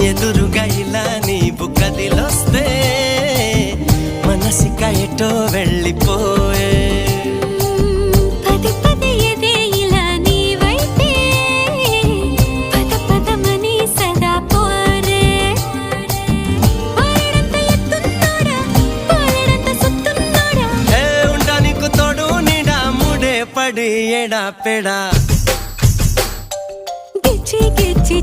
ఎదురుగా ఇలా నీవు కదిలొస్తే మనసిక ఎటో వెళ్ళిపోయే పది పది ఎదే ఇలా నీవైతే పద పదమని సదా పోరే పారడంత ఎత్తున్నోడా పారడంత సుత్తున్నోడా ఏ ఉండా నీకు తోడు నీడా ముడే పడి ఎడా పెడా గిచ్చి గిచ్చి